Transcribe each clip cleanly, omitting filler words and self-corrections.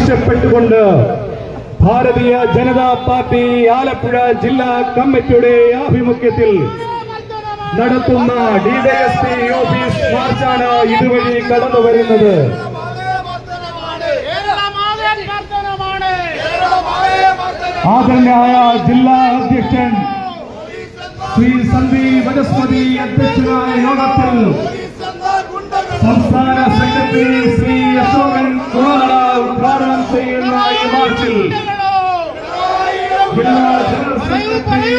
ആവശ്യപ്പെട്ടുകൊണ്ട് ഭാരതീയ ജനതാ പാർട്ടി ആലപ്പുഴ ജില്ലാ കമ്മിറ്റിയുടെ ആഭിമുഖ്യത്തിൽ നടത്തുന്ന ഡിവൈഎസ്പി ഓഫീസ് മാർച്ചാണ് ഇതുവഴി കടന്നു വരുന്നത്. ആദരണീയായ ജില്ലാ അധ്യക്ഷൻ ശ്രീ സന്ദീപ് വനസ്പതി അധ്യക്ഷനായ യോഗത്തിൽ സംസ്ഥാന സെക്രട്ടറി ശ്രീ അശോകൻ കുളനട ഉദ്ഘാടനം ചെയ്യുന്ന ഈ മാർച്ചിൽ ജില്ലാ ജനറൽ സെക്രട്ടറി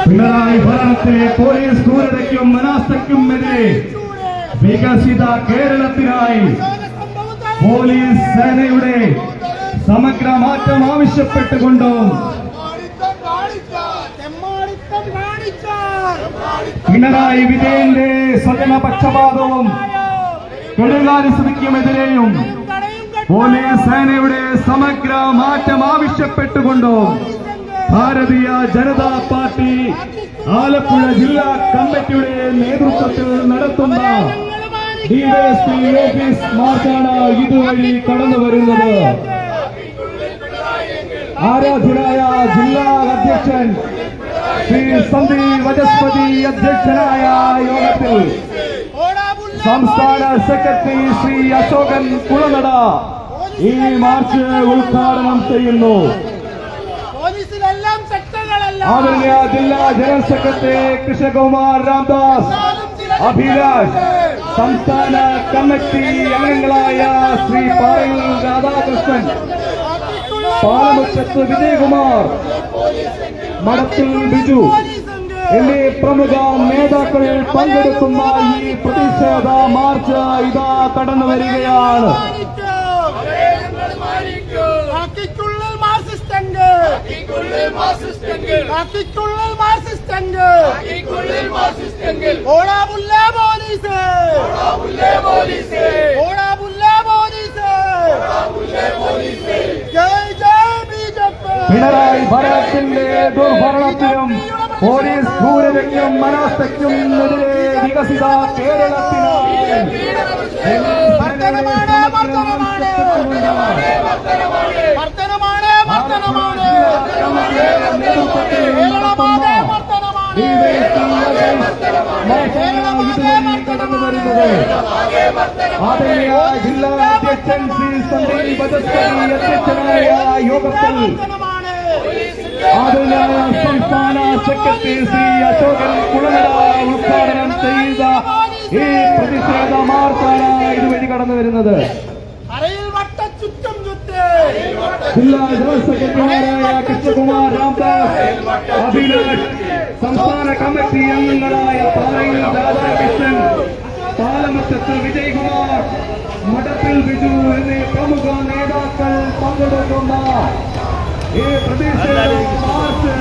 പിണറായി ഭരണത്തിലെ പോലീസ് ക്രൂരതയ്ക്കും അനാസ്ഥയ്ക്കും എതിരെ വികസിത കേരളത്തിനായി പോലീസ് സേനയുടെ സമഗ്ര മാറ്റം ആവശ്യപ്പെട്ടുകൊണ്ടും പിണറായി വിജയന്റെ സ്വജനപക്ഷപാതവും കെടുകാര്യസ്ഥതയ്ക്കുമെതിരെയും പോലീസ് സേനയുടെ സമഗ്ര മാറ്റം ആവശ്യപ്പെട്ടുകൊണ്ടും ഭാരതീയ ജനതാ പാർട്ടി ആലപ്പുഴ ജില്ലാ കമ്മിറ്റിയുടെ നേതൃത്വത്തിൽ നടത്തുന്ന ഡിവൈഎസ്പി ഓഫീസ് മാർച്ചാണ് ഇതുവഴി കടന്നു വരുന്നത്. ആരാധ്യനായ ജില്ലാ അധ്യക്ഷൻ ശ്രീ സന്ദീപ് വനസ്പതി അധ്യക്ഷനായ യോഗത്തിൽ സംസ്ഥാന സെക്രട്ടറി ശ്രീ അശോകൻ കുളനട ഈ മാർച്ച് ഉദ്ഘാടനം ചെയ്യുന്നു. ആദരണീയ ജില്ലാ ജനറൽ സെക്രട്ടറി കൃഷ്ണകുമാർ രാംദാസ് അഭിലാഷ്, സംസ്ഥാന കമ്മിറ്റി അംഗങ്ങളായ ശ്രീ പാറയിൽ രാധാകൃഷ്ണൻ, പാലമുറ്റത്ത് വിജയകുമാർ, മടത്തിൽ ബിജു എന്നീ പ്രമുഖ നേതാക്കൾ പങ്കെടുക്കുന്ന ഈ പ്രതിഷേധ മാർച്ച് ഇതാ കടന്നു വരികയാണ്. പിണറായി ഭരണത്തിന്റെ ദുർഭരണത്തിനും പോലീസ് ക്രൂരതയ്ക്കും അനാസ്ഥയ്ക്കും എതിരെ വികസിത കേരളത്തിനായി കടന്നു വരുന്നത്. ആദരണീയ ജില്ലാ അധ്യക്ഷൻ ശ്രീ സന്ദീപ് വനസ്പതി അധ്യക്ഷനായ യോഗത്തിൽ ആദരണീയ സംസ്ഥാന സെക്രട്ടറി ശ്രീ അശോകൻ കുളനട ഉദ്ഘാടനം ചെയ്ത ഈ പ്രതിഷേധ മാർച്ചാണ് ഇതുവഴി കടന്നു വരുന്നത്. ജില്ലാ ജനറൽ സെക്രട്ടറിമാരായ കൃഷ്ണകുമാർ രാംദാസ് അഭിലാഷ്, സംസ്ഥാന കമ്മിറ്റി അംഗങ്ങളായ പാറയിൽ രാധാകൃഷ്ണൻ, പാലമുറ്റത്ത് വിജയകുമാർ, മഠത്തിൽ ബിജു എന്നീ പ്രമുഖ നേതാക്കൾ പങ്കെടുക്കുന്ന ഈ പ്രതിഷേധ മാർച്ച്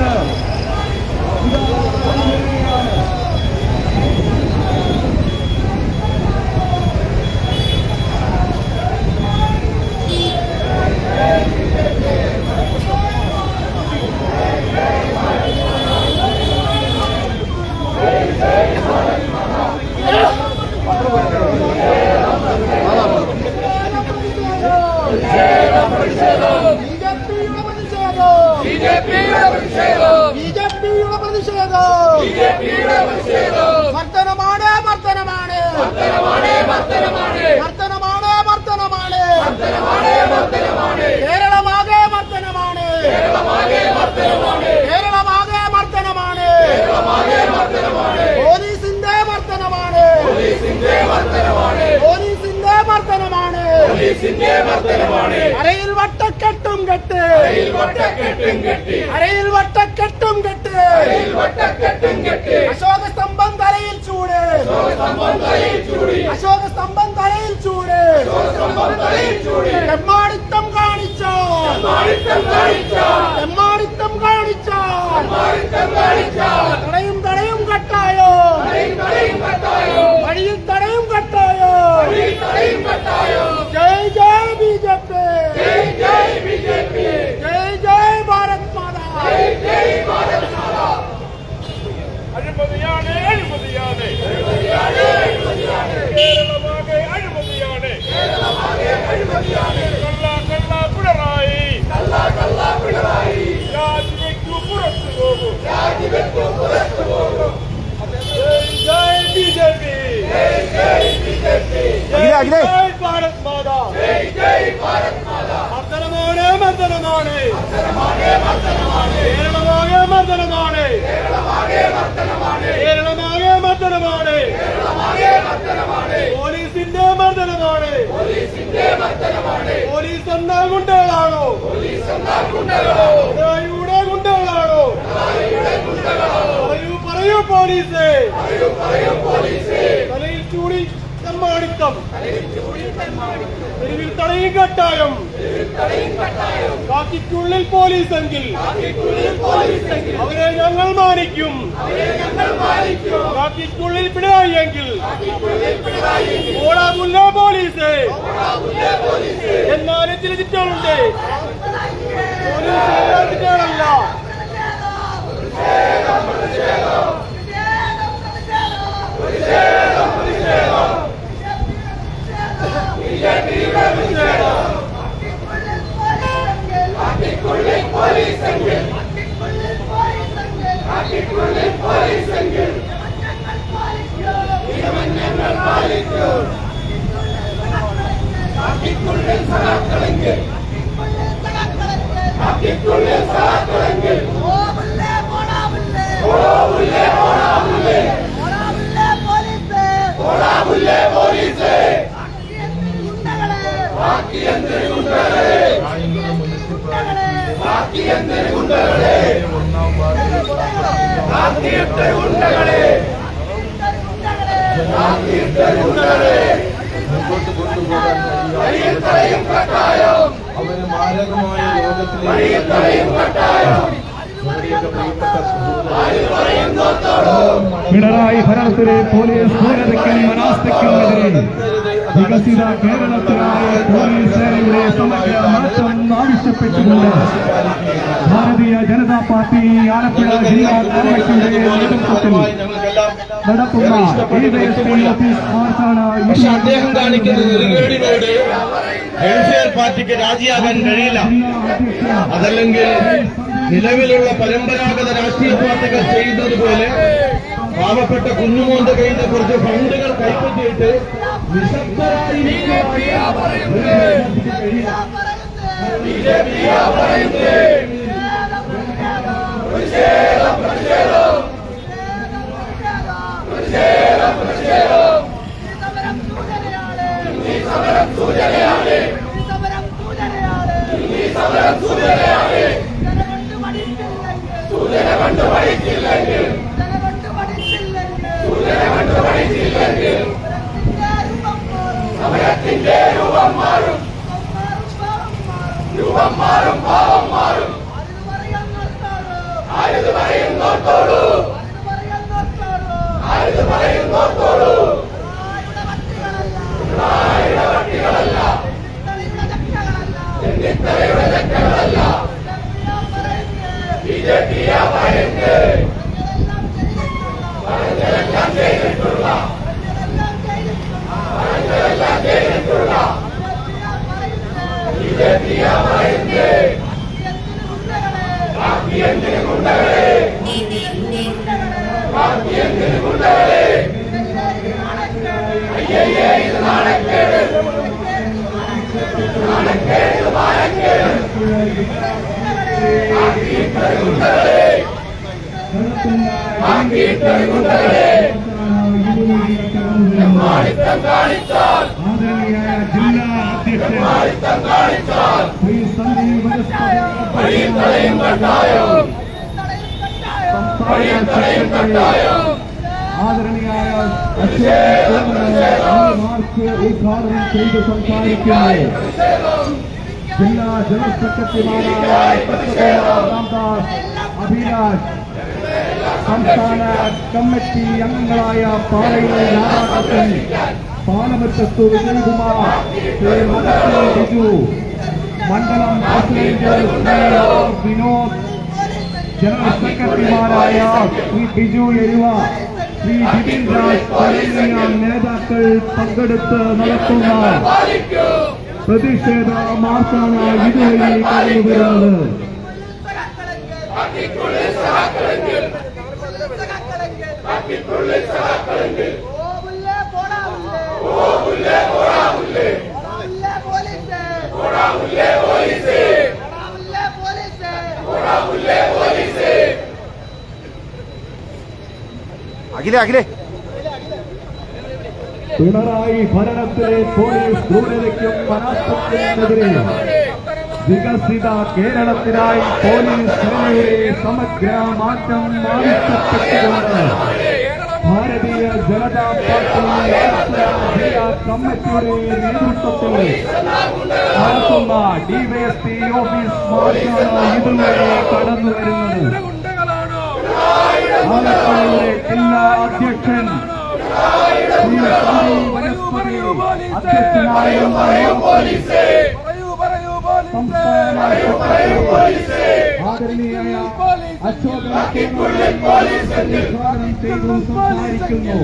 BJP അരയിൽ വട്ടക്കെട്ടും കെട്ട്, അരയിൽ വട്ടക്കെട്ടും കെട്ട്, അശോക സ്തംഭം തലയിൽ ചൂട്, അശോക സ്തംഭം തലയിൽ ചൂട്, തെമ്മാടിത്തം കാണിച്ച, തെമ്മാടിത്തം കാണിച്ച, തടയും തടയും കട്ടായോ, വഴിയിൽ തടയും കട്ടായോ, ജയ് ജയ് ബി ജെ പി, ജയ് ജയ് ഭാരത് മാതാ. അഴിമതിയാണ് അഴിമതിയാണ് കേരളമാകെ അഴിമതിയാണ് കള്ള പിണറായി രാജിവെക്കൂ പുറത്തു പോകൂ ജയ് ബി ജെ പി ജയ് ഭാരത് മാതാ മർദ്ദനമാണ് മർദ്ദനമാണ് കേരളമാകെ മർദ്ദനമാണ് കേരളമാകെ മർദ്ദനമാണ് പോലീസിന്റെ മർദ്ദനമാണ് പോലീസ് എന്നാൽ ഗുണ്ടകളാണോ പിണറായിയുടെ ഗുണ്ടകളാണോ പറയൂ പറയൂ പോലീസേ തലയിൽ ചൂടി തെമ്മാടിത്തം തെരുവിൽ തടയും കട്ടായം കാക്കിക്കുള്ളിൽ പോലീസെങ്കിൽ അവരെ ഞങ്ങൾ മാനിക്കും കാക്കിക്കുള്ളിൽ പിണറായിയെങ്കിൽ ഓടാമുല്ല പോലീസ് എന്നാലും ചില ചിറ്റകളുണ്ട് പോലീസ് എല്ലാ ചിറ്റകളല്ല അവര് മാരകമായ രോഗത്തിലേക്ക് പിണറായി ഭരണത്തിലെ പോലീസ് ക്രൂരതയ്ക്കും അനാസ്ഥയ്ക്കുമെതിരെ വികസിത കേരളത്തിലായ പോലീസ് സേനയുടെ സമഗ്ര മാറ്റം ആവശ്യപ്പെട്ടുകൊണ്ട് ഭാരതീയ ജനതാ പാർട്ടി ആലപ്പുഴ ജില്ലാ കമ്മിറ്റിയുടെ നേതൃത്വത്തിൽ നടക്കുന്ന ഓഫീസ് മാർച്ചാണ്. പക്ഷെ അദ്ദേഹം കാണിക്കുന്ന നെറുകേടിനോട് വെൽഫെയർ പാർട്ടിക്ക് രാജിയാകാൻ കഴിയില്ല. അതല്ലെങ്കിൽ നിലവിലുള്ള പരമ്പരാഗത രാഷ്ട്രീയ പാർട്ടികൾ ചെയ്യുന്നതുപോലെ പാവപ്പെട്ട കുന്നുമോന്റെ കയ്യിൽ നിന്ന് കുറച്ച് ഫണ്ടുകൾ കൈപ്പറ്റിയിട്ട് നിശബ്ദരായി ആദരണീയായ ജില്ലാ അധ്യക്ഷ ശ്രീ സന്ദീപ് ആദരണീയായ മാർച്ച് ഉദ്ഘാടനം ചെയ്ത് സംസാരിക്കുന്നു. ജില്ലാ ജനറൽ സെക്രട്ടറിമാരായ രാംദാസ് അഭിലാഷ്, സംസ്ഥാന കമ്മിറ്റി അംഗങ്ങളായ പാലയിലെ രാധാകൃഷ്ണൻ, പാലമറ്റത്തു വിജയകുമാർ, ബിജു, മണ്ഡലം പ്രസിഡന്റ് വിനോദ്, ജനറൽ സെക്രട്ടറിമാരായ ശ്രീ ബിജു എരുവ, ശ്രീ ജിതിൻ രാജ് തുടങ്ങിയ നേതാക്കൾ പങ്കെടുത്ത് നടത്തുന്ന പ്രതിഷേധ മാർച്ചാണ് ഇതുവഴി കടന്നുവരുന്നത്. അഖിലേ പിണറായി ഭരണത്തിലെ പോലീസ് ക്രൂരതയ്ക്കും പരാജയത്തിനെതിരെ വികസിത കേരളത്തിനായി പോലീസ് സേനയുടെ സമഗ്ര മാറ്റം ആവശ്യപ്പെട്ടുകൊണ്ട് ഭാരതീയ ജനതാ പാർട്ടി ജില്ലാ കമ്മിറ്റിയുടെ നേതൃത്വത്തിൽ നടത്തുന്ന ഡിവൈഎസ്പി ഓഫീസ് മാർച്ചാണ് ഇതുവരെ കടന്നു വരുന്നത്. ആലപ്പുഴയിലെ ജില്ലാ അധ്യക്ഷൻ ശ്രീ സന്ദീപ് വനസ്പതി അധ്യക്ഷനായ സംസ്ഥാന ആദരണീയായ അശോകൻ ഉദ്ഘാടനം ചെയ്തു സംസാരിക്കുന്നു.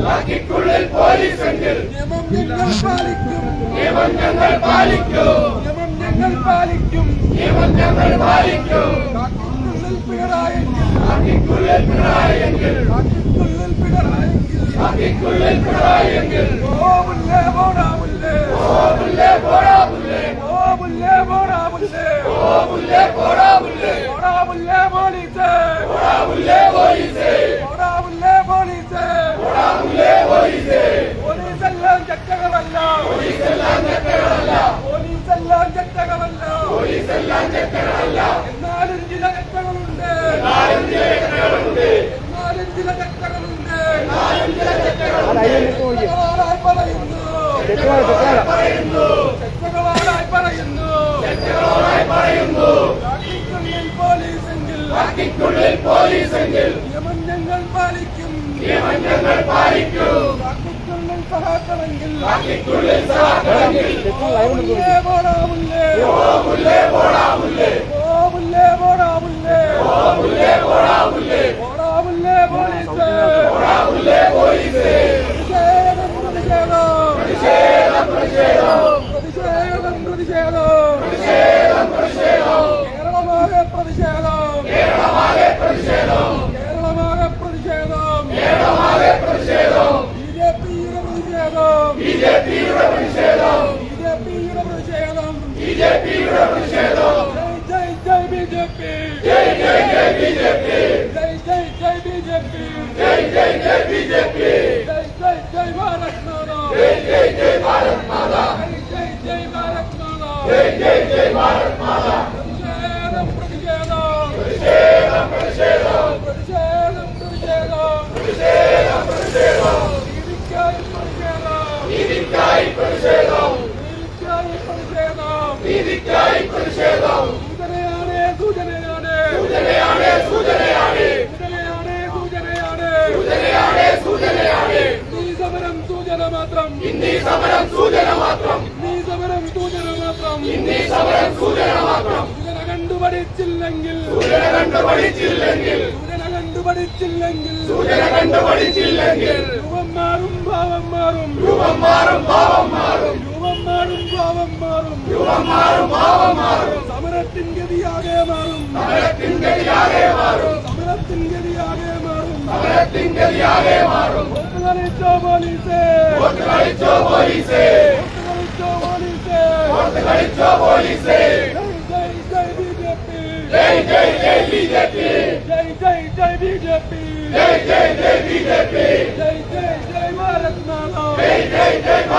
എന്നാലും ചില ഘട്ടങ്ങളുണ്ട്. പോലീസെങ്കിൽ നിയമം ഞങ്ങൾ പാലിക്കും.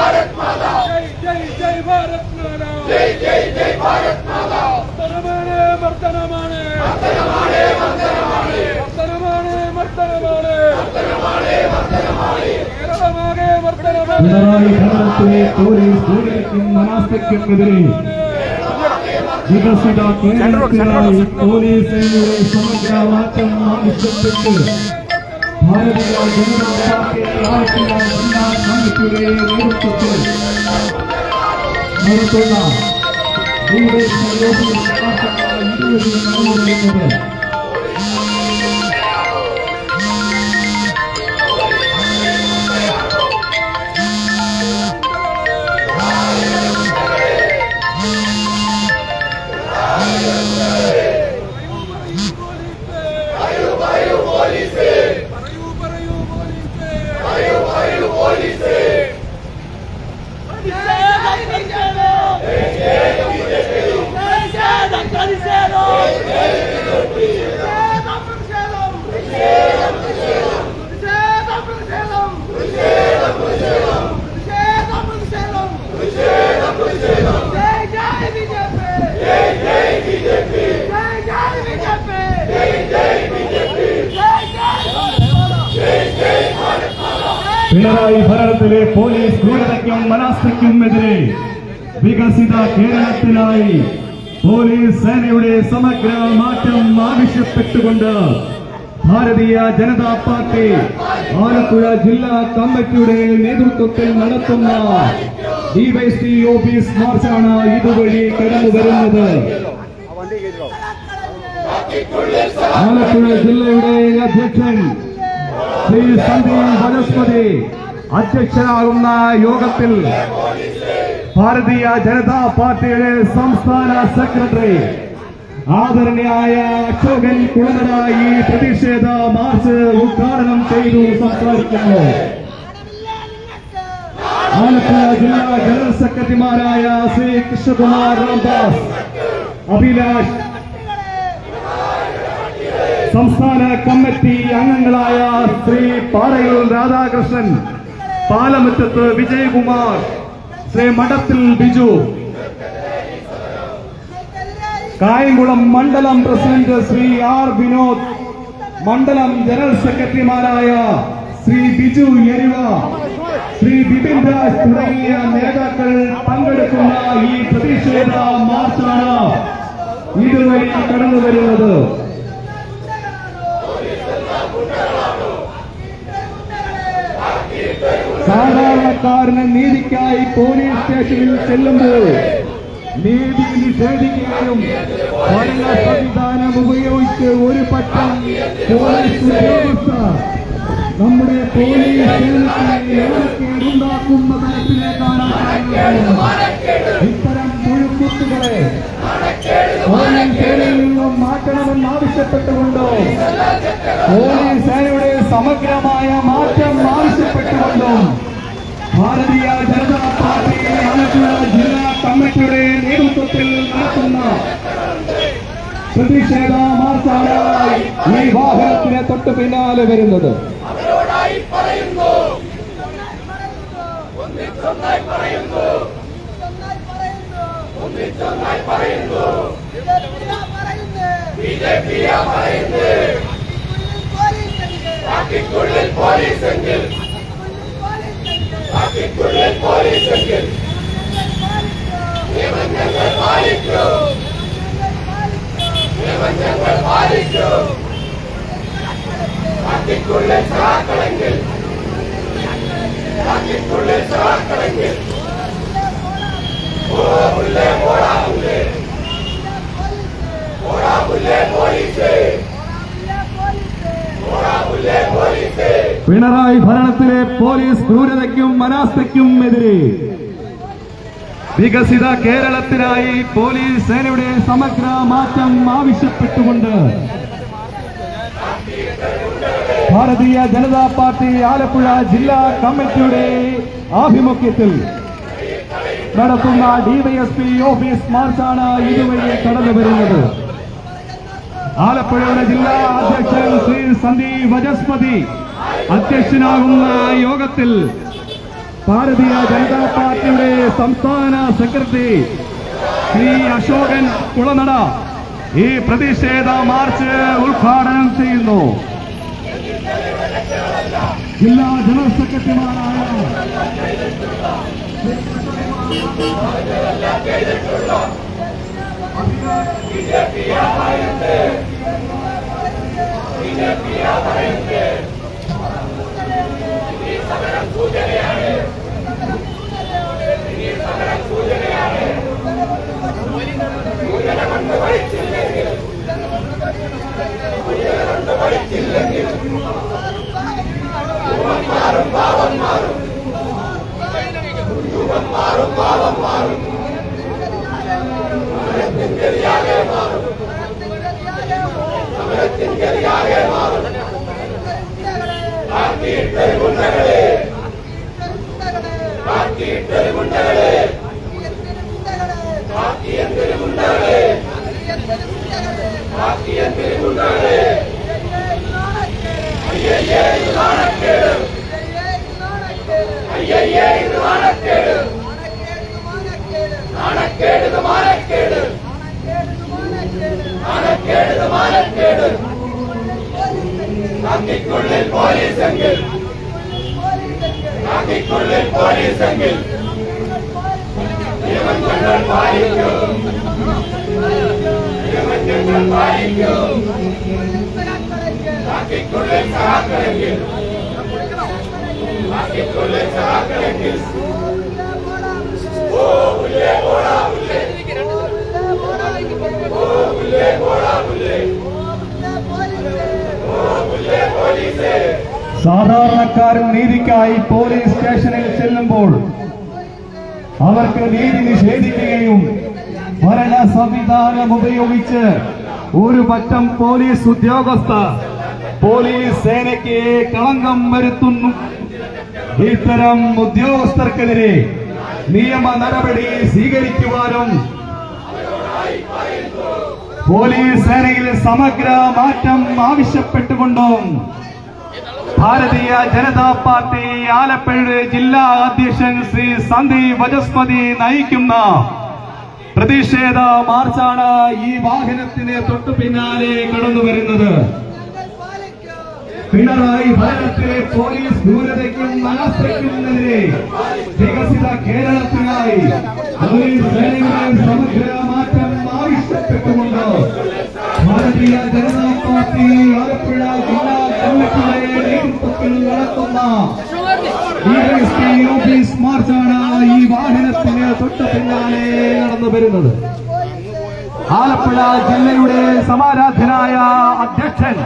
भारत माता। जय जय भारत माता। പോലീസ് ക്രൂരതയ്ക്കും അനാസ്ഥയ്ക്കുമെതിരെ വികസിത കേരളത്തിനായി പോലീസ് സേനയുടെ സമഗ്ര മാറ്റം ആവശ്യപ്പെട്ട് ഭാരതീയ ജനതാ പാർട്ടി ജില്ലാ കമ്മിറ്റിയുടെ നേതൃത്വത്തിൽ നടത്തുന്ന പിണറായി ഭരണത്തിലെ പോലീസ് ക്രൂരതയ്ക്കും അനാസ്ഥയ്ക്കുമെതിരെ വികസിത കേരളത്തിനായി പോലീസ് സേനയുടെ സമഗ്ര മാറ്റം ആവശ്യപ്പെട്ടുകൊണ്ട് ഭാരതീയ ജനതാ പാർട്ടി ആലപ്പുഴ ജില്ലാ കമ്മിറ്റിയുടെ നേതൃത്വത്തിൽ നടത്തുന്ന ഡിവൈഎസ്പി ഓഫീസ് മാർച്ചാണ് ഇതുവഴി കടന്നു വരുന്നത്. ആലപ്പുഴ ജില്ലയുടെ അധ്യക്ഷൻ ശ്രീ സന്ദീപ് വനസ്പതി അധ്യക്ഷനാകുന്ന യോഗത്തിൽ ഭാരതീയ ജനതാ പാർട്ടിയുടെ സംസ്ഥാന സെക്രട്ടറി ആദരണീയായ അശോകൻ കുളനട ഈ പ്രതിഷേധ മാർച്ച് ഉദ്ഘാടനം ചെയ്തു സംസാരിക്കുന്നു. ആലപ്പുഴ ജില്ലാ ജനറൽ സെക്രട്ടറിമാരായ ശ്രീ കൃഷ്ണകുമാർ രാംദാസ്, അഭിലാഷ്, സംസ്ഥാന കമ്മിറ്റി അംഗങ്ങളായ ശ്രീ പാറയിൽ രാധാകൃഷ്ണൻ, പാലമുറ്റത്ത് വിജയകുമാർ, ശ്രീ മഠത്തിൽ ബിജു, കായംകുളം മണ്ഡലം പ്രസിഡന്റ് ശ്രീ ആർ വിനോദ്, മണ്ഡലം ജനറൽ സെക്രട്ടറിമാരായ ശ്രീ ബിജു എരിവ, ശ്രീ ബിപിൻ രാജ് തുടങ്ങിയ നേതാക്കൾ പങ്കെടുക്കുന്ന ഈ പ്രതിഷേധ മാർച്ചാണ് ഇതുവഴി കടന്നു വരുന്നത്. സാധാരണക്കാരന് നീതിക്കായി പോലീസ് സ്റ്റേഷനിൽ ചെല്ലുമ്പോൾ നീതി നിഷേധിക്കുകയും ഭരണ സംവിധാനം ഉപയോഗിച്ച് ഒരു പറ്റം പോലീസ് ഉദ്യോഗസ്ഥർ നമ്മുടെ പോലീസ് സേനയ്ക്ക് ഉണ്ടാക്കുന്ന തരത്തിലേക്കാണ് ഇത്തരം പുഴുക്കുത്തുകളെ പോലീസ് സേനയിൽ നിന്നും മാറ്റണമെന്ന് ആവശ്യപ്പെട്ടുകൊണ്ടോ പോലീസ് സേനയുടെ സമഗ്രമായ മാറ്റം ആവശ്യപ്പെട്ടുകൊണ്ടും ഭാരതീയ ജനതാ പാർട്ടി ആലപ്പുഴ ജില്ലാ കമ്മിറ്റിയുടെ നേതൃത്വത്തിൽ നടത്തുന്ന പ്രതിഷേധ മാർച്ചാണ് ഈ വാഹനത്തിന് തൊട്ടു പിന്നാലെ വരുന്നത്. പിണറായി ഭരണത്തിലെ പോലീസ് ക്രൂരതയ്ക്കും അനാസ്ഥയ്ക്കും എതിരെ വികസിത കേരളത്തിനായി പോലീസ് സേനയുടെ സമഗ്ര മാറ്റം ആവശ്യപ്പെട്ടുകൊണ്ട് ഭാരതീയ ജനതാ പാർട്ടി ആലപ്പുഴ ജില്ലാ കമ്മിറ്റിയുടെ ആഭിമുഖ്യത്തിൽ നടത്തുന്ന ഡിവൈഎസ്പി ഓഫീസ് മാർച്ചാണ് ഇതുവഴി കടന്നു വരുന്നത്. ആലപ്പുഴയുടെ ജില്ലാ അധ്യക്ഷൻ ശ്രീ സന്ദീപ് വനസ്പതി അധ്യക്ഷനാകുന്ന യോഗത്തിൽ ഭാരതീയ ജനതാ പാർട്ടിയുടെ സംസ്ഥാന സെക്രട്ടറി ശ്രീ അശോകൻ കുളനട ഈ പ്രതിഷേധ മാർച്ച് ഉദ്ഘാടനം ചെയ്യുന്നു. ജില്ലാ ജനറൽ സെക്രട്ടറിമാരായ സാധാരണക്കാരൻ നീതിക്കായി പോലീസ് സ്റ്റേഷനിൽ ചെല്ലുമ്പോൾ അവർക്ക് നീതി നിഷേധിക്കുകയും ഭരണ സംവിധാനം ഉപയോഗിച്ച് ഒരു പറ്റം പോലീസ് ഉദ്യോഗസ്ഥർ പോലീസ് സേനയ്ക്ക് കളങ്കം വരുത്തുന്നു. ഇത്തരം ഉദ്യോഗസ്ഥർക്കെതിരെ നിയമ നടപടി സ്വീകരിക്കുവാനും പോലീസ് സേനയിൽ സമഗ്ര മാറ്റം ആവശ്യപ്പെട്ടുകൊണ്ടും ഭാരതീയ ജനതാ പാർട്ടി ആലപ്പുഴ ജില്ലാ അധ്യക്ഷൻ ശ്രീ സന്ദീപ് വചസ്പതി നയിക്കുന്ന പ്രതിഷേധ മാർച്ചാണ് ഈ വാഹനത്തിന് തൊട്ടു പിന്നാലെ കടന്നു വരുന്നത്. പിണറായി ഭരണത്തിലെ പോലീസ് ക്രൂരതയ്ക്കും അനാസ്ഥയ്ക്കുമെതിരെ വികസിത കേരളത്തിനായി പോലീസ് സേനയുടെ സമഗ്ര മാറ്റം ആവശ്യപ്പെട്ടുകൊണ്ട് ഭാരതീയ ജനതാ പാർട്ടി ആലപ്പുഴ ജില്ലാ കമ്മിറ്റിയുടെ നേതൃത്വത്തിൽ നടത്തുന്ന ഓഫീസ് മാർച്ചാണ് ഈ വാഹനത്തിന് തൊട്ടു പിന്നാലെ നടന്നു വരുന്നത്. ആലപ്പുഴ ജില്ലയുടെ സമാരാധ്യനായ അധ്യക്ഷൻ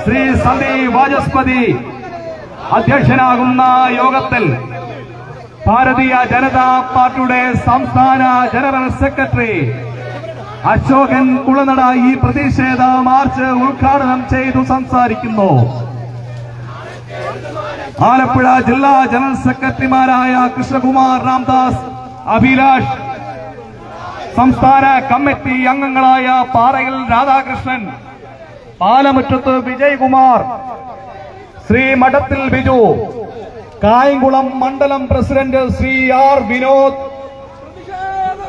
ശ്രീ സന്ദീപ് വാചസ്പതി അധ്യക്ഷനാകുന്ന യോഗത്തിൽ ഭാരതീയ ജനതാ പാർട്ടിയുടെ സംസ്ഥാന ജനറൽ സെക്രട്ടറി അശോകൻ കുളനട ഈ പ്രതിഷേധ മാർച്ച് ഉദ്ഘാടനം ചെയ്തു സംസാരിക്കുന്നു. ആലപ്പുഴ ജില്ലാ ജനറൽ സെക്രട്ടറിമാരായ കൃഷ്ണകുമാർ രാംദാസ്, അഭിലാഷ്, സംസ്ഥാന കമ്മിറ്റി അംഗങ്ങളായ പാറയിൽ രാധാകൃഷ്ണൻ, പാലമുറ്റത്ത് വിജയകുമാർ, ശ്രീ മഠത്തിൽ ബിജു, കായംകുളം മണ്ഡലം പ്രസിഡന്റ് ശ്രീ ആർ വിനോദ്,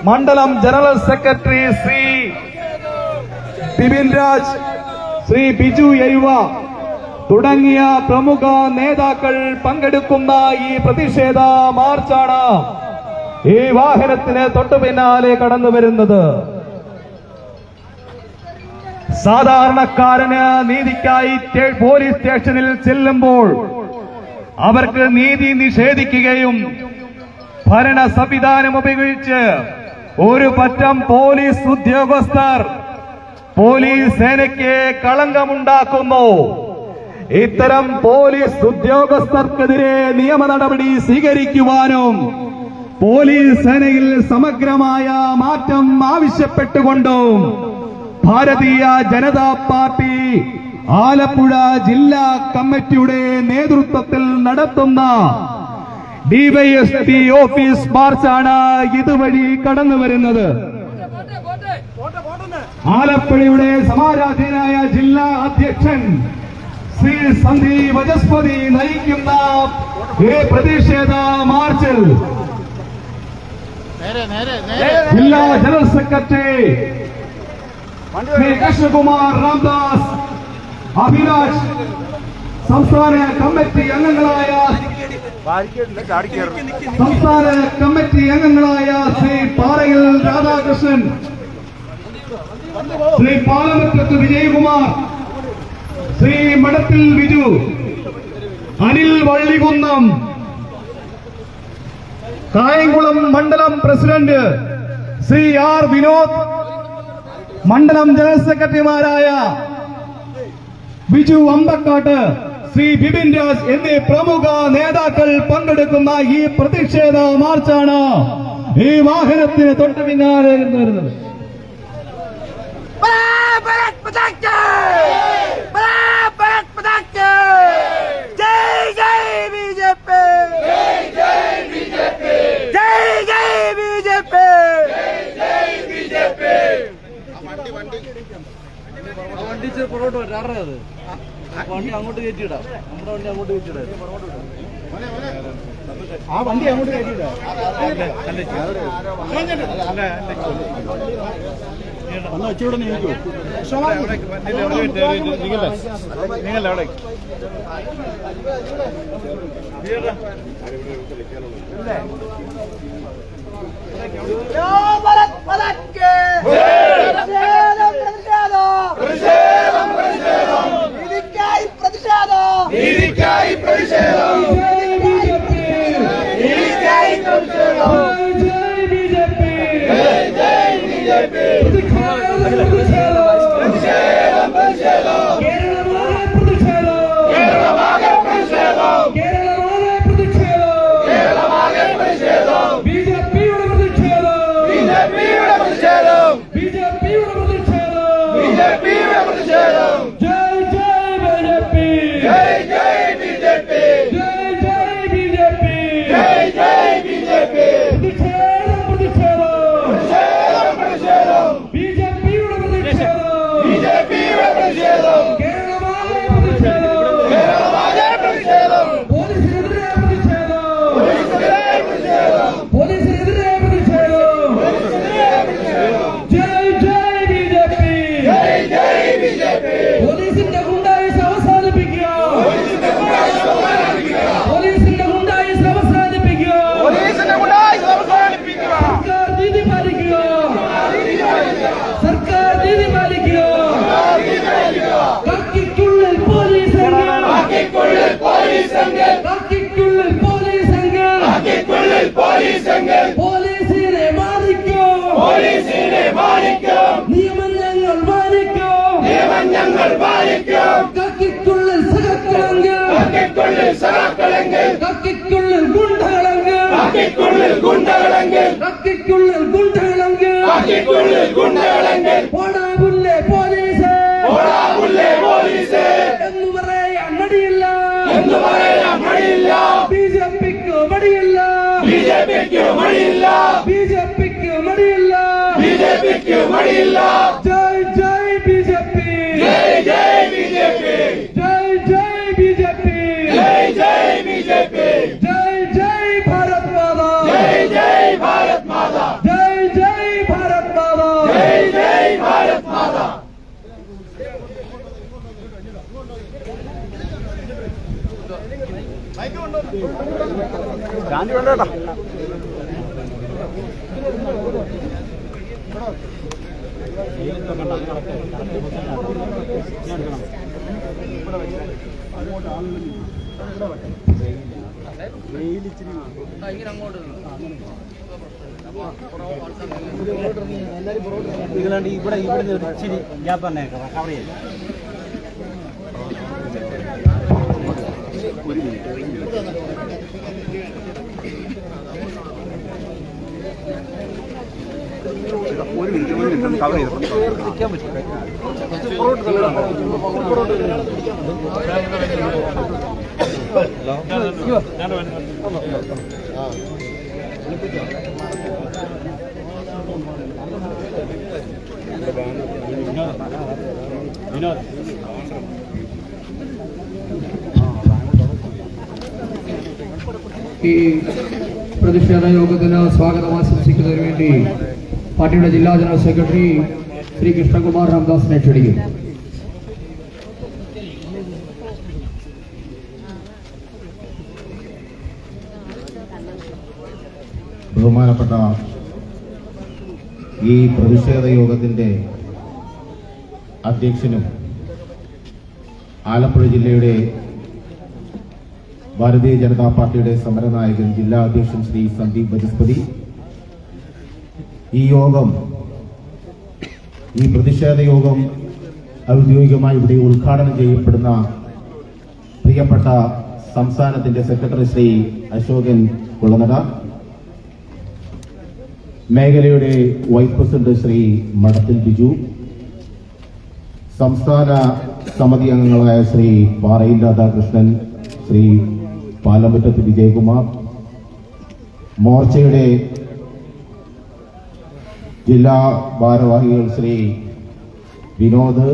മണ്ഡലം ജനറൽ സെക്രട്ടറി ശ്രീ ബിപിൻ രാജ്, ശ്രീ ബിജു എഴുവ തുടങ്ങിയ പ്രമുഖ നേതാക്കൾ പങ്കെടുക്കുന്ന ഈ പ്രതിഷേധ മാർച്ചാണ് ഈ വാഹനത്തിന് തൊട്ടു പിന്നാലെ കടന്നു വരുന്നത്. സാധാരണക്കാരന് നീതിക്കായി പോലീസ് സ്റ്റേഷനിൽ ചെല്ലുമ്പോൾ അവർക്ക് നീതി നിഷേധിക്കുകയും ഭരണ സംവിധാനം ഉപയോഗിച്ച് ഒരു പറ്റം പോലീസ് ഉദ്യോഗസ്ഥർ പോലീസ് സേനയ്ക്ക് കളങ്കമുണ്ടാക്കുന്നു. ഇത്തരം പോലീസ് ഉദ്യോഗസ്ഥർക്കെതിരെ നിയമ നടപടി സ്വീകരിക്കുവാനും പോലീസ് സേനയിൽ സമഗ്രമായ മാറ്റം ആവശ്യപ്പെട്ടുകൊണ്ടും ഭാരതീയ ജനതാ പാർട്ടി ആലപ്പുഴ ജില്ലാ കമ്മിറ്റിയുടെ നേതൃത്വത്തിൽ നടത്തുന്ന ഡിവൈഎസ്പി ഓഫീസ് മാർച്ചാണ് ഇതുവഴി കടന്നു വരുന്നത്. ആലപ്പുഴയുടെ സമാരാധ്യനായ ജില്ലാ അധ്യക്ഷൻ ശ്രീ സന്ദീപ് വചസ്പതി നയിക്കുന്ന ഈ പ്രതിഷേധ മാർച്ചിൽ ജില്ലാ ജനറൽ സെക്രട്ടറി ശ്രീ കൃഷ്ണകുമാർ രാംദാസ്, അഭിലാഷ്, സംസ്ഥാന കമ്മിറ്റി അംഗങ്ങളായ സംസ്ഥാന കമ്മിറ്റി അംഗങ്ങളായ ശ്രീ പാറയിൽ രാധാകൃഷ്ണൻ, ശ്രീ പാലമറ്റത്ത് വിജയകുമാർ, ശ്രീ മഠത്തിൽ വിജു, അനിൽ വള്ളികുന്നം, കായംകുളം മണ്ഡലം പ്രസിഡന്റ് ശ്രീ ആർ വിനോദ്, മണ്ഡലം ജനറൽ സെക്രട്ടറിമാരായ ബിജു അമ്പക്കാട്ട്, ശ്രീ ബിപിൻ രാജ് എന്നീ പ്രമുഖ നേതാക്കൾ പങ്കെടുക്കുന്ന ഈ പ്രതിഷേധ മാർച്ചാണ് ഈ വാഹനത്തിന് തൊട്ട് പിന്നാലെ വരുന്നത്. വണ്ടി പുറകോട്ട് വരാറേ അത് വണ്ടി അങ്ങോട്ട് കയറ്റിയിടാം. നമ്മുടെ വണ്ടി അങ്ങോട്ട് കയറ്റിയിടാം. ആ വണ്ടി അങ്ങോട്ട് കയറ്റിയിടാം. വെച്ചൂടെ നീക്കൂ. നിങ്ങളെ അവിടെ പോലീസിനെ മാനിക്കും, നിയമം ഞങ്ങൾ പാലിക്കും. കക്കിക്കുള്ളിൽ സഖാക്കളെങ്കിൽ, കക്കിക്കുള്ളിൽ ഗുണ്ടകളെങ്കിൽ, പോടാ പുല്ലേ പോലീസ് എന്ന് പറയാൻ മടിയില്ല. ബിജെപിക്ക് മടിയില്ല. ജയ് ജയ് ബിജെപി, ജയ് ജയ് ബിജെപി, ജയ് ജയ് ഭാരത് മാതാ, ജയ് ജയ് ഭാരത് മാതാ. ഗാന്ധി വേണ്ടേട്ടാ. ഇതിലാണ്ട് ഇവിടെ ഇച്ചിരി ഗ്യാപ്പ് തന്നെ കവർ ചെയ്യും. ഒരു മിനിറ്റ് കവർ ചെയ്ത് നിൽക്കാൻ പറ്റും. വിനോദ് ഈ പ്രതിഷേധ യോഗത്തിന് സ്വാഗതം ആശംസിക്കുന്നതിന് വേണ്ടി പാർട്ടിയുടെ ജില്ലാ ജനറൽ സെക്രട്ടറി ശ്രീ കൃഷ്ണകുമാർ രാംദാസിനെ ക്ഷണിക്കും. ബഹുമാനപ്പെട്ട ഈ പ്രതിഷേധ യോഗത്തിന്റെ അധ്യക്ഷനും ആലപ്പുഴ ജില്ലയുടെ ഭാരതീയ ജനതാ പാർട്ടിയുടെ സമരനായകൻ ജില്ലാ അധ്യക്ഷൻ ശ്രീ സന്ദീപ് ബജസ്പതി, ഈ പ്രതിഷേധ യോഗം ഔദ്യോഗികമായി ഇവിടെ ഉദ്ഘാടനം ചെയ്യപ്പെടുന്ന പ്രിയപ്പെട്ട സംസ്ഥാനത്തിന്റെ സെക്രട്ടറി ശ്രീ അശോകൻ കുളനട, മേഖലയുടെ വൈസ് പ്രസിഡന്റ് ശ്രീ മഠത്തിൽ ബിജു, സംസ്ഥാന സമിതി അംഗങ്ങളായ ശ്രീ പാറയിൽ രാധാകൃഷ്ണൻ, ശ്രീ പാലമുറ്റത്ത് വിജയകുമാർ, മോർച്ചയുടെ ജില്ലാ ഭാരവാഹികൾ ശ്രീ വിനോദ്,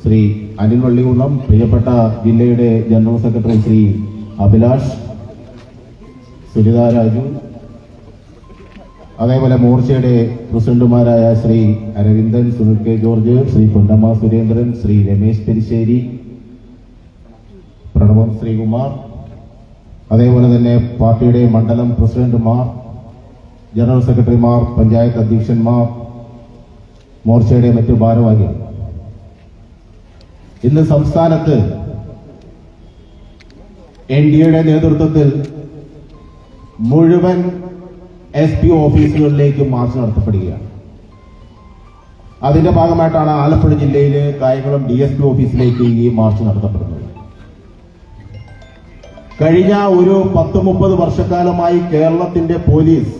ശ്രീ അനിൽ വള്ളികുളം, പ്രിയപ്പെട്ട ജില്ലയുടെ ജനറൽ സെക്രട്ടറി ശ്രീ അഭിലാഷ്, സുനിത രാജു, അതേപോലെ മോർച്ചയുടെ പ്രസിഡന്റുമാരായ ശ്രീ അരവിന്ദൻ, സുനിൽ കെ ജോർജ്, ശ്രീ പൊന്നമ്മ സുരേന്ദ്രൻ, ശ്രീ രമേശ് പെരിശ്ശേരി, പ്രണവം ശ്രീകുമാർ, അതേപോലെ തന്നെ പാർട്ടിയുടെ മണ്ഡലം പ്രസിഡന്റുമാർ, ജനറൽ സെക്രട്ടറിമാർ, പഞ്ചായത്ത് അധ്യക്ഷന്മാർ, മോർച്ചയുടെ മറ്റു ഭാരവാഹികൾ, ഇന്ന് സംസ്ഥാനത്ത് എൻഡിഎയുടെ നേതൃത്വത്തിൽ മുഴുവൻ SP ഓഫീസുകളിലേക്ക് മാർച്ച് നടത്തപ്പെടുകയാണ്. അതിന്റെ ഭാഗമായിട്ടാണ് ആലപ്പുഴ ജില്ലയിലെ കായംകുളം DSP ഓഫീസിലേക്ക് ഈ മാർച്ച് നടത്തപ്പെടുന്നത്. കഴിഞ്ഞ ഒരു 10-30 വർഷക്കാലമായി കേരളത്തിന്റെ പോലീസ്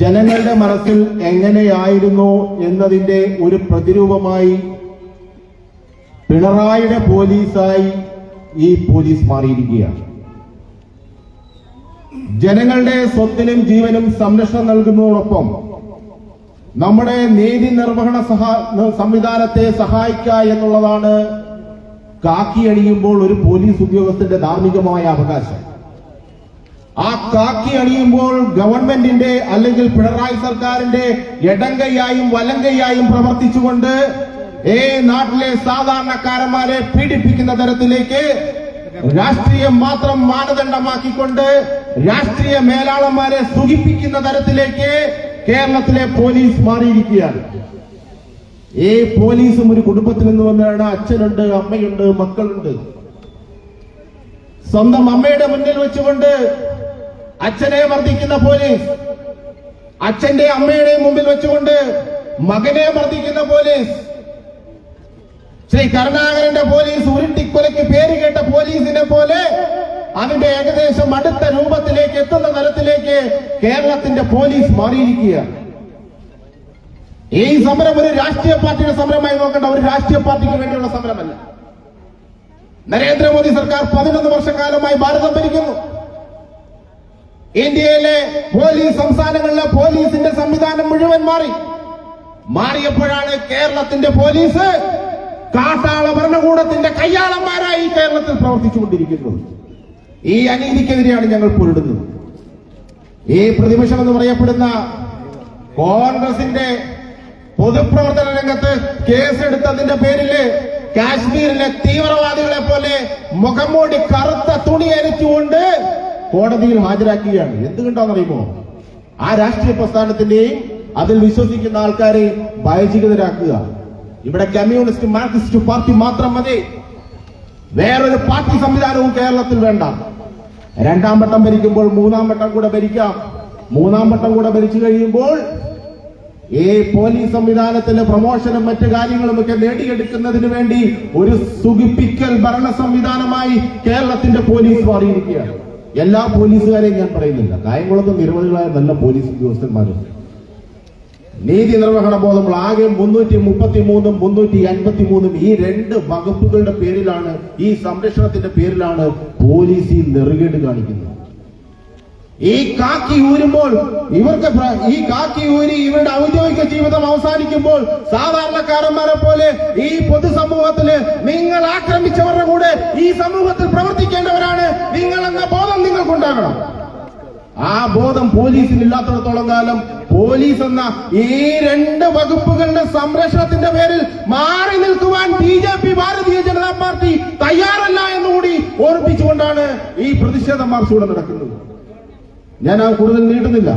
ജനങ്ങളുടെ മനസ്സിൽ എങ്ങനെയായിരുന്നു എന്നതിന്റെ ഒരു പ്രതിരൂപമായി പിണറായിയുടെ പോലീസായി ഈ പോലീസ് മാറിയിരിക്കുകയാണ്. ജനങ്ങളുടെ സ്വത്തിനും ജീവനും സംരക്ഷണം നൽകുന്നതോടൊപ്പം നമ്മുടെ നീതി നിർവഹണ സംവിധാനത്തെ സഹായിക്കുക എന്നുള്ളതാണ് കാക്കി അണിയുമ്പോൾ ഒരു പോലീസ് ഉദ്യോഗസ്ഥന്റെ ധാർമ്മികമായ അവകാശം. ആ കാക്കി അണിയുമ്പോൾ ഗവൺമെന്റിന്റെ അല്ലെങ്കിൽ പിണറായി സർക്കാരിന്റെ ഇടങ്കൈയായും വലങ്കൈയായും പ്രവർത്തിച്ചുകൊണ്ട് നാട്ടിലെ സാധാരണക്കാരന്മാരെ പീഡിപ്പിക്കുന്ന തരത്തിലേക്ക് രാഷ്ട്രീയം മാത്രം മാനദണ്ഡമാക്കിക്കൊണ്ട് രാഷ്ട്രീയ മേലാളന്മാരെ സുഖിപ്പിക്കുന്ന തരത്തിലേക്ക് കേരളത്തിലെ പോലീസ് മാറിയിരിക്കുകയാണ്. പോലീസും ഒരു കുടുംബത്തിൽ നിന്ന് വന്നതാണ്. അച്ഛനുണ്ട്, അമ്മയുണ്ട്, മക്കളുണ്ട്. സ്വന്തം അമ്മയുടെ മുന്നിൽ വെച്ചുകൊണ്ട് അച്ഛനെ മർദ്ദിക്കുന്ന പോലീസ്, അച്ഛന്റെ അമ്മയുടെയും മുമ്പിൽ വെച്ചുകൊണ്ട് മകനെ മർദ്ദിക്കുന്ന പോലീസ്, ശ്രീ കരുണാകരന്റെ പോലീസ് ഉരുട്ടിക്കൊലയ്ക്ക് പേര് കേട്ട പോലീസിനെ പോലെ അതിന്റെ ഏകദേശം അടുത്ത രൂപത്തിലേക്ക് എത്തുന്ന തരത്തിലേക്ക് കേരളത്തിന്റെ പോലീസ് മാറിയിരിക്കുകയാണ്. ഈ സമരം ഒരു രാഷ്ട്രീയ പാർട്ടിയുടെ സമരമായി നോക്കേണ്ട, ഒരു രാഷ്ട്രീയ പാർട്ടിക്ക് വേണ്ടിയുള്ള സമരമല്ല. നരേന്ദ്രമോദി സർക്കാർ 11 വർഷക്കാലമായി ഭാരതം ഭരിക്കുന്നു. ഇന്ത്യയിലെ പോലീസ് സംസ്ഥാനങ്ങളിലെ പോലീസിന്റെ സംവിധാനം മുഴുവൻ മാറിയപ്പോഴാണ് കേരളത്തിന്റെ പോലീസ് കാട്ടാള ഭരണകൂടത്തിന്റെ കയ്യാളന്മാരായി കേരളത്തിൽ പ്രവർത്തിച്ചുകൊണ്ടിരിക്കുന്നത്. ഈ അനീതിക്കെതിരെയാണ് ഞങ്ങൾ പോരിടുന്നത്. ഈ പ്രതിപക്ഷം എന്ന് പറയപ്പെടുന്ന കോൺഗ്രസിന്റെ പൊതുപ്രവർത്തന രംഗത്ത് കേസെടുത്തതിന്റെ പേരില് കാശ്മീരിലെ തീവ്രവാദികളെ പോലെ മുഖം മൂടി കറുത്ത തുണി അരിച്ചുകൊണ്ട് കോടതിയിൽ ഹാജരാക്കുകയാണ്. എന്തുകൊണ്ടാണെന്നറിയുമോ? ആ രാഷ്ട്രീയ പ്രസ്ഥാനത്തിന്റെയും അതിൽ വിശ്വസിക്കുന്ന ആൾക്കാരെ ഭയചകിതരാക്കുക. ഇവിടെ കമ്മ്യൂണിസ്റ്റ് മാർക്സിസ്റ്റ് പാർട്ടി മാത്രം മതി, വേറൊരു പാർട്ടി സംവിധാനവും കേരളത്തിൽ വേണ്ട. 2ാം വട്ടം ഭരിക്കുമ്പോൾ 3ാം വട്ടം കൂടെ ഭരിക്കാം. 3ാം വട്ടം കൂടെ ഭരിച്ചു കഴിയുമ്പോൾ ഈ പോലീസ് സംവിധാനത്തിലെ പ്രമോഷനും മറ്റു കാര്യങ്ങളുമൊക്കെ നേടിയെടുക്കുന്നതിന് വേണ്ടി ഒരു സുഖിപ്പിക്കൽ ഭരണ സംവിധാനമായി കേരളത്തിന്റെ പോലീസ് മാറിയിരിക്കുകയാണ്. എല്ലാ പോലീസുകാരെയും ഞാൻ പറയുന്നില്ല, കായംകുളത്ത് നിരവധികളായ നല്ല പോലീസ് ഉദ്യോഗസ്ഥന്മാരുണ്ട്. നീതി നിർവഹണ ബോധമുള്ള ആകെ 333ഉം 353ഉം ഈ 2 വകുപ്പുകളുടെ പേരിലാണ്, ഈ സംരക്ഷണത്തിന്റെ പേരിലാണ് പോലീസ് ഈ നെറുകേട് കാണിക്കുന്നത്. ഈ കാക്കി ഊരുമ്പോൾ ഈ കാക്കി ഊരി ഇവരുടെ ഔദ്യോഗിക ജീവിതം അവസാനിക്കുമ്പോൾ സാധാരണക്കാരന്മാരെ പോലെ ഈ പൊതുസമൂഹത്തില് നിങ്ങൾ ആക്രമിച്ചവരുടെ കൂടെ ഈ സമൂഹത്തിൽ പ്രവർത്തിക്കേണ്ടവരാണ് നിങ്ങളെന്ന ബോധം നിങ്ങൾക്കുണ്ടാകണം. ആ ബോധം പോലീസിനില്ലാത്തിടത്തോളം കാലം പോലീസ് എന്ന ഈ 2 വകുപ്പുകളുടെ സംരക്ഷണത്തിന്റെ പേരിൽ മാറി നിൽക്കുവാൻ BJP ഭാരതീയ ജനതാ പാർട്ടി തയ്യാറല്ല എന്നുകൂടി ഓർമ്മിച്ചുകൊണ്ടാണ് ഈ പ്രതിഷേധ മാർച്ച് ഇവിടെ നടക്കുന്നത്. ഞാൻ ആ കൂടുതൽ നീട്ടുന്നില്ല.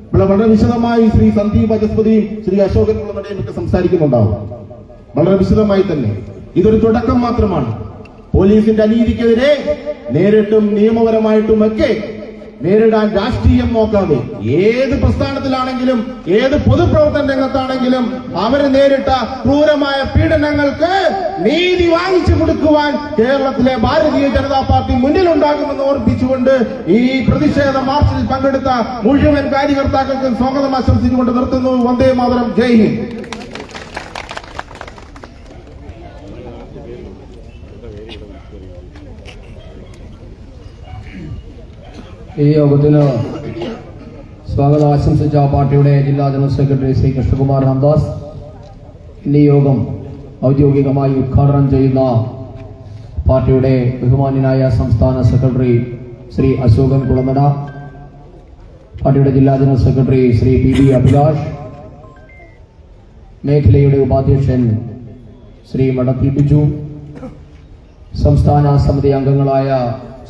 ഇവിടെ വളരെ വിശദമായി ശ്രീ സന്ദീപ് ബജസ്പതിയും ശ്രീ അശോകൻ കുളനടയും ഒക്കെ സംസാരിക്കുന്നുണ്ടാവും. വളരെ വിശദമായി തന്നെ. ഇതൊരു തുടക്കം മാത്രമാണ്. പോലീസിന്റെ അനീതിക്കെതിരെ നേരിട്ടും നിയമപരമായിട്ടും ഒക്കെ നേരിടാൻ രാഷ്ട്രീയം നോക്കാതെ ഏത് പ്രസ്ഥാനത്തിലാണെങ്കിലും ഏത് പൊതുപ്രവർത്തന രംഗത്താണെങ്കിലും അവർ നേരിട്ട ക്രൂരമായ പീഡനങ്ങൾക്ക് നീതി വാങ്ങിച്ചു കൊടുക്കുവാൻ കേരളത്തിലെ ഭാരതീയ ജനതാ പാർട്ടി മുന്നിലുണ്ടാകുമെന്ന് ഓർപ്പിച്ചുകൊണ്ട് ഈ പ്രതിഷേധ മാർച്ചിൽ പങ്കെടുത്ത മുഴുവൻ കാര്യകർത്താക്കൾക്കും സ്വാഗതം ആശംസിച്ചുകൊണ്ട് നിർത്തുന്നു. വന്ദേ മാതരം. ജയ് ഹിന്ദ്. ഈ യോഗത്തിന് സ്വാഗതം ആശംസിച്ച പാർട്ടിയുടെ ജില്ലാ ജനറൽ സെക്രട്ടറി ശ്രീ കൃഷ്ണകുമാർ രാംദാസ്, ഇന്ന് ഈ യോഗം ഔദ്യോഗികമായി ഉദ്ഘാടനം ചെയ്യുന്ന പാർട്ടിയുടെ ബഹുമാന്യനായ സംസ്ഥാന സെക്രട്ടറി ശ്രീ അശോകൻ കുളമന, പാർട്ടിയുടെ ജില്ലാ general secretary Shri PB Abhilash, മേഖലയുടെ ഉപാധ്യക്ഷൻ ശ്രീ മടത്തിൽ ബിജു, സംസ്ഥാന സമിതി അംഗങ്ങളായ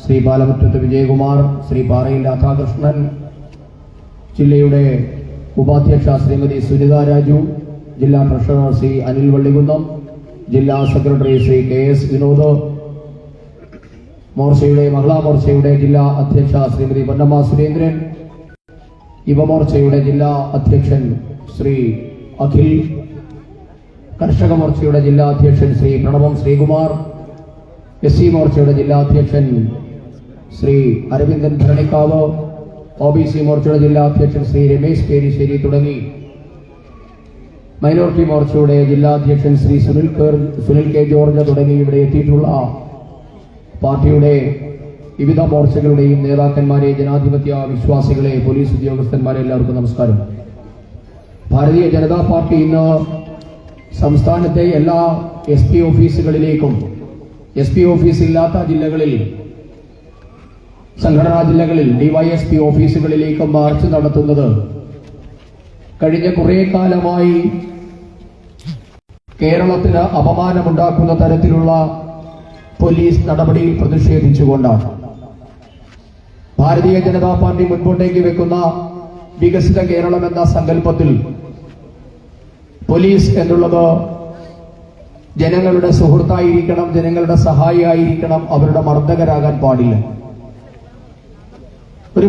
ശ്രീ ബാലമുറ്റത്ത് വിജയകുമാർ, ശ്രീ പാറയിൽ രാധാകൃഷ്ണൻ, ജില്ലയുടെ ഉപാധ്യക്ഷ ശ്രീമതി സുനിത രാജു, ജില്ലാ ട്രഷറർ ശ്രീ അനിൽ വള്ളികുന്നം, ജില്ലാ സെക്രട്ടറി ശ്രീ KS വിനോദ്, മഹിളാ മോർച്ചയുടെ ജില്ലാ അധ്യക്ഷ ശ്രീമതി പൊന്നമ്മ സുരേന്ദ്രൻ, യുവമോർച്ചയുടെ ജില്ലാ അധ്യക്ഷൻ ശ്രീ അഖിൽ, കർഷക മോർച്ചയുടെ ജില്ലാ അധ്യക്ഷൻ ശ്രീ പ്രണവം ശ്രീകുമാർ, SC മോർച്ചയുടെ ജില്ലാ അധ്യക്ഷൻ ശ്രീ അരവിന്ദൻ ഭരണിക്കാവ്, OBC മോർച്ചയുടെ ജില്ലാ അധ്യക്ഷൻ ശ്രീ രമേശ് പേരിശ്ശേരി തുടങ്ങി മൈനോറിറ്റി മോർച്ചയുടെ ജില്ലാ അധ്യക്ഷൻ ശ്രീ സുനിൽ K ജോർജ് തുടങ്ങി ഇവിടെ എത്തിയിട്ടുള്ള പാർട്ടിയുടെ വിവിധ മോർച്ചകളുടെയും നേതാക്കന്മാരെ, ജനാധിപത്യ വിശ്വാസികളെ, പോലീസ് ഉദ്യോഗസ്ഥന്മാരെ, എല്ലാവർക്കും നമസ്കാരം. ഭാരതീയ ജനതാ പാർട്ടി ഇന്ന് സംസ്ഥാനത്തെ എല്ലാ SP ഓഫീസുകളിലേക്കും SP ഓഫീസ് ഇല്ലാത്ത ജില്ലകളിൽ, സംഘടനാ ജില്ലകളിൽ DYSP ഓഫീസുകളിലേക്ക് മാർച്ച് നടത്തുന്നത് കഴിഞ്ഞ കുറെ കാലമായി കേരളത്തിന് അപമാനമുണ്ടാക്കുന്ന തരത്തിലുള്ള പോലീസ് നടപടിയിൽ പ്രതിഷേധിച്ചുകൊണ്ടാണ്. ഭാരതീയ ജനതാ പാർട്ടി മുൻപോട്ടേക്ക് വെക്കുന്ന വികസിത കേരളം എന്ന സങ്കല്പത്തിൽ പോലീസ് എന്നുള്ളത് ജനങ്ങളുടെ സുഹൃത്തായിരിക്കണം, ജനങ്ങളുടെ സഹായിയായിരിക്കണം, അവരുടെ മർദ്ദകരാകാൻ പാടില്ല. ഒരു